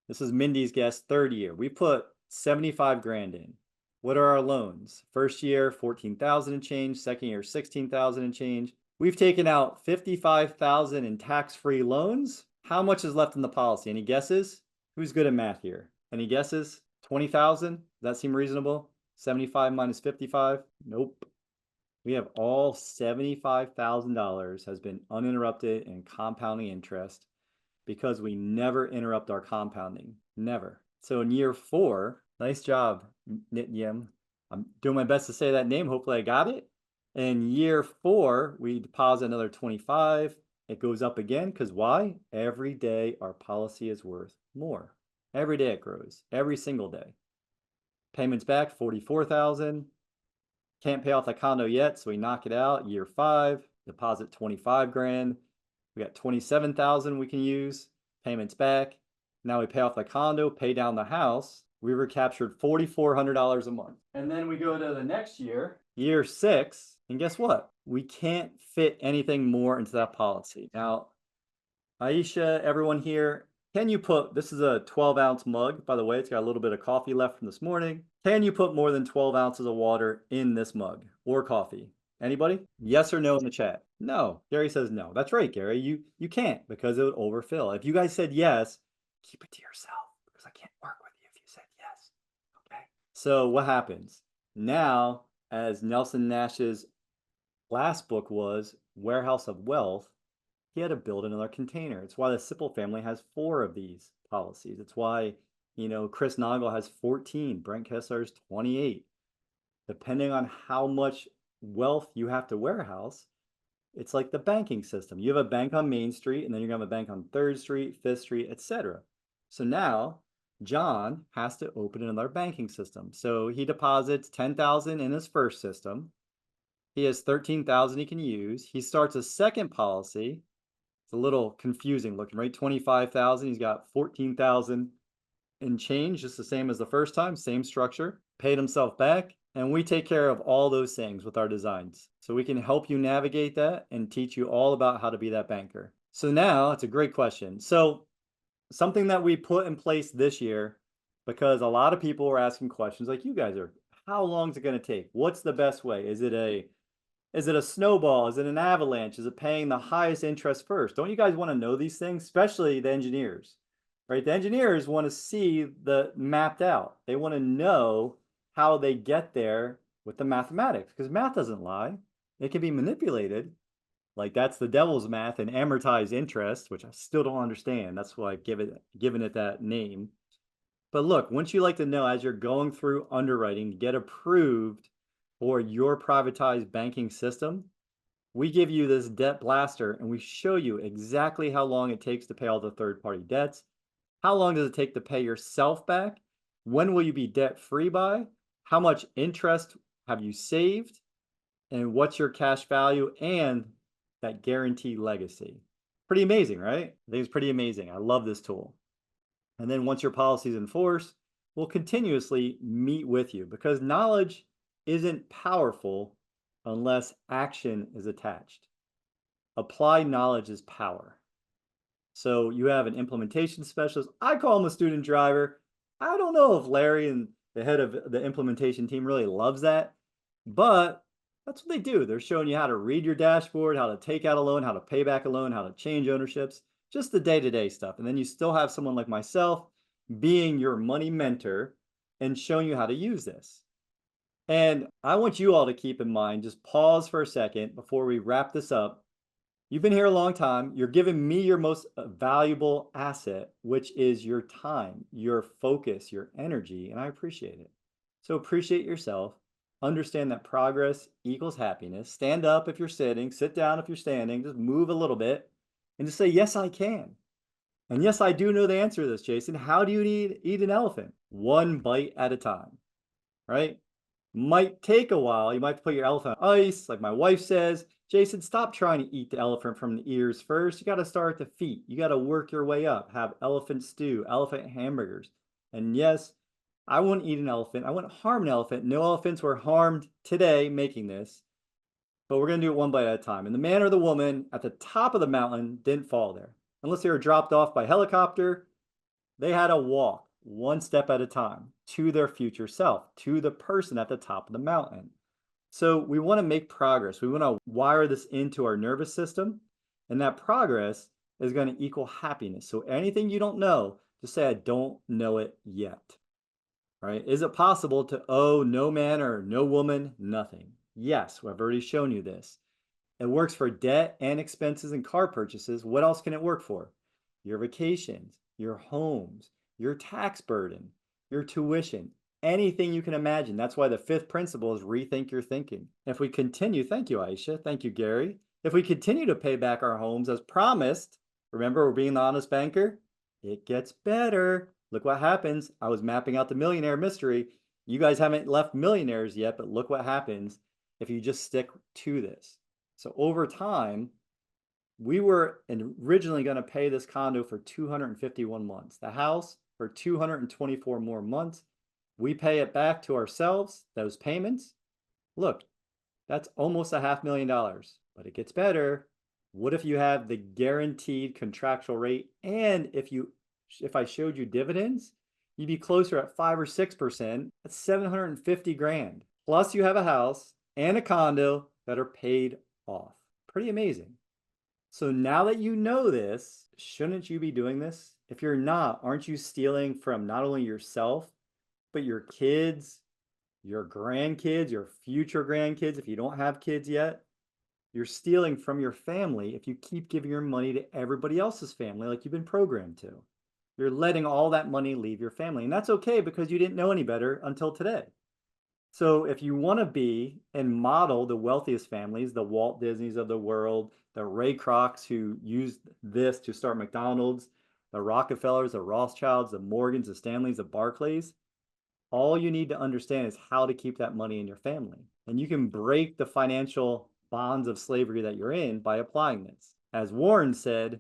This is Mindy's guess, 3rd year. We put 75 grand in. What are our loans? First year, 14,000 and change. Second year, 16,000 and change. We've taken out 55,000 in tax-free loans. How much is left in the policy? Any guesses? Who's good at math here? Any guesses? 20,000? Does that seem reasonable? 75 minus 55? Nope. We have all $75,000 has been uninterrupted in compounding interest because we never interrupt our compounding. Never. So in year 4, nice job, Nityam. I'm doing my best to say that name. Hopefully I got it. In year 4, we deposit another 25. It goes up again because why? Every day our policy is worth more. Every day it grows, every single day. Payments back, 44,000. Can't pay off the condo yet, so we knock it out. Year 5, deposit 25 grand. We got 27,000 we can use. Payments back. Now we pay off the condo, pay down the house. We recaptured $4,400 a month. And then we go to the next year, year 6, and guess what? We can't fit anything more into that policy. Now, Aisha, everyone here, can you put, this is a 12-ounce mug, by the way, it's got a little bit of coffee left from this morning. Can you put more than 12 ounces of water in this mug or coffee? Anybody? Yes or no in the chat? No. Gary says no. That's right, Gary. You can't because it would overfill. If you guys said yes, keep it to yourself because I can't work with you if you said yes. Okay. So what happens? Now, as Nelson Nash's last book was Warehouse of Wealth, he had to build another container. It's why the Simple family has 4 of these policies. It's why, Chris Naugle has 14, Brent Kessler's 28. Depending on how much wealth you have to warehouse, it's like the banking system. You have a bank on Main Street, and then you're gonna have a bank on 3rd Street, 5th Street, etc. So now John has to open another banking system. So he deposits $10,000 in his first system. He has $13,000 he can use. He starts a second policy. It's a little confusing looking, right? $25,000. He's got $14,000 in change, just the same as the first time, same structure. Paid himself back. And we take care of all those things with our designs. So we can help you navigate that and teach you all about how to be that banker. So now it's a great question. So something that we put in place this year, because a lot of people were asking questions like you guys are, how long is it going to take? What's the best way? Is it a snowball? Is it an avalanche? Is it paying the highest interest first? Don't you guys want to know these things, especially the engineers, right? The engineers want to see the mapped out. They want to know how they get there with the mathematics, because math doesn't lie. It can be manipulated. Like that's the devil's math and amortized interest, which I still don't understand. That's why I've given it that name. But look, once you like to know as you're going through underwriting to get approved for your privatized banking system, we give you this debt blaster and we show you exactly how long it takes to pay all the third-party debts. How long does it take to pay yourself back? When will you be debt-free by? How much interest have you saved? And what's your cash value and that guaranteed legacy? Pretty amazing, right? I think it's pretty amazing. I love this tool. And then once your policy is in force, we'll continuously meet with you because knowledge isn't powerful unless action is attached. Applied knowledge is power. So you have an implementation specialist. I call him a student driver. I don't know if Larry and the head of the implementation team really loves that, but that's what they do. They're showing you how to read your dashboard, how to take out a loan, how to pay back a loan, how to change ownerships, just the day-to-day stuff. And then you still have someone like myself being your money mentor and showing you how to use this. And I want you all to keep in mind, just pause for a second before we wrap this up. You've been here a long time. You're giving me your most valuable asset, which is your time, your focus, your energy, and I appreciate it. So appreciate yourself. Understand that progress equals happiness. Stand up if you're sitting, sit down if you're standing, just move a little bit and just say, yes, I can. And yes, I do know the answer to this, Jason. How do you eat an elephant? One bite at a time, right? Might take a while. You might put your elephant on ice, like my wife says. Jason, stop trying to eat the elephant from the ears first. You got to start at the feet. You got to work your way up. Have elephant stew, elephant hamburgers. And yes, I wouldn't eat an elephant. I wouldn't harm an elephant. No elephants were harmed today making this. But we're going to do it one bite at a time. And the man or the woman at the top of the mountain didn't fall there. Unless they were dropped off by helicopter, they had to walk one step at a time to their future self, to the person at the top of the mountain. So we want to make progress. We want to wire this into our nervous system, and that progress is going to equal happiness. So anything you don't know, just say, I don't know it yet. Right? Is it possible to owe no man or no woman nothing? Yes, I've already shown you this. It works for debt and expenses and car purchases. What else can it work for? Your vacations, your homes, your tax burden, your tuition, anything you can imagine. That's why the 5th principle is rethink your thinking. If we continue, thank you, Aisha. Thank you, Gary. If we continue to pay back our homes as promised, remember we're being the honest banker, it gets better. Look what happens. I was mapping out the Millionaire mystery. You guys haven't left millionaires yet, but look what happens if you just stick to this. So over time, we were originally going to pay this condo for 251 months, the house for 224 more months. We pay it back to ourselves, those payments. Look, that's almost $500,000, but it gets better. What if you have the guaranteed contractual rate? And if I showed you dividends, you'd be closer at 5 or 6%. That's 750 grand. Plus you have a house and a condo that are paid off. Pretty amazing. So now that you know this, shouldn't you be doing this? If you're not, aren't you stealing from not only yourself, but your kids, your grandkids, your future grandkids, if you don't have kids yet? You're stealing from your family if you keep giving your money to everybody else's family like you've been programmed to. You're letting all that money leave your family. And that's okay because you didn't know any better until today. So if you want to be and model the wealthiest families, the Walt Disneys of the world, the Ray Krocs who used this to start McDonald's, the Rockefellers, the Rothschilds, the Morgans, the Stanleys, the Barclays, all you need to understand is how to keep that money in your family. And you can break the financial bonds of slavery that you're in by applying this. As Warren said,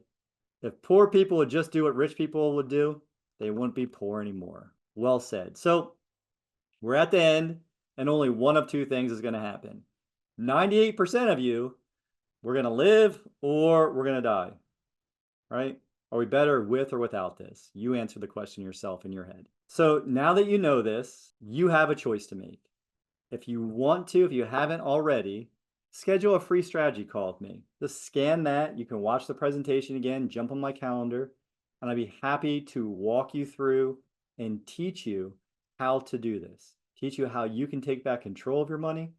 if poor people would just do what rich people would do, they wouldn't be poor anymore. Well said. So we're at the end, and only one of two things is going to happen. 98% of you, we're going to live or we're going to die, right? Are we better with or without this? You answer the question yourself in your head. So now that you know this, you have a choice to make. If you want to, if you haven't already, schedule a free strategy call with me. Just scan that. You can watch the presentation again, jump on my calendar, and I'd be happy to walk you through and teach you how to do this. Teach you how you can take back control of your money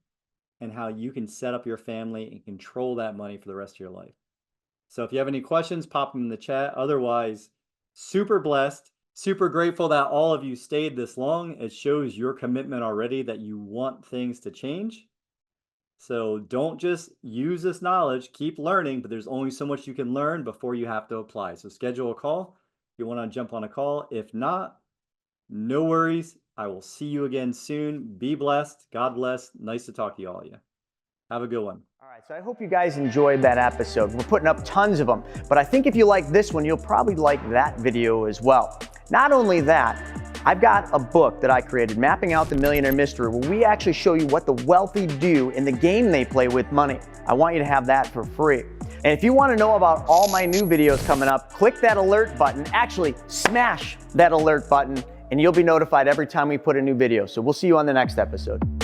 and how you can set up your family and control that money for the rest of your life. So if you have any questions, pop them in the chat. Otherwise, super blessed, super grateful that all of you stayed this long. It shows your commitment already that you want things to change. So don't just use this knowledge, keep learning, but there's only so much you can learn before you have to apply. So schedule a call if you want to jump on a call. If not, no worries. I will see you again soon. Be blessed. God bless. Nice to talk to all of you. Have a good one. All right, so I hope you guys enjoyed that episode. We're putting up tons of them, but I think if you like this one, you'll probably like that video as well. Not only that, I've got a book that I created, Mapping Out the Millionaire Mystery, where we actually show you what the wealthy do in the game they play with money. I want you to have that for free. And if you want to know about all my new videos coming up, click that alert button. Actually, smash that alert button, and you'll be notified every time we put a new video. So we'll see you on the next episode.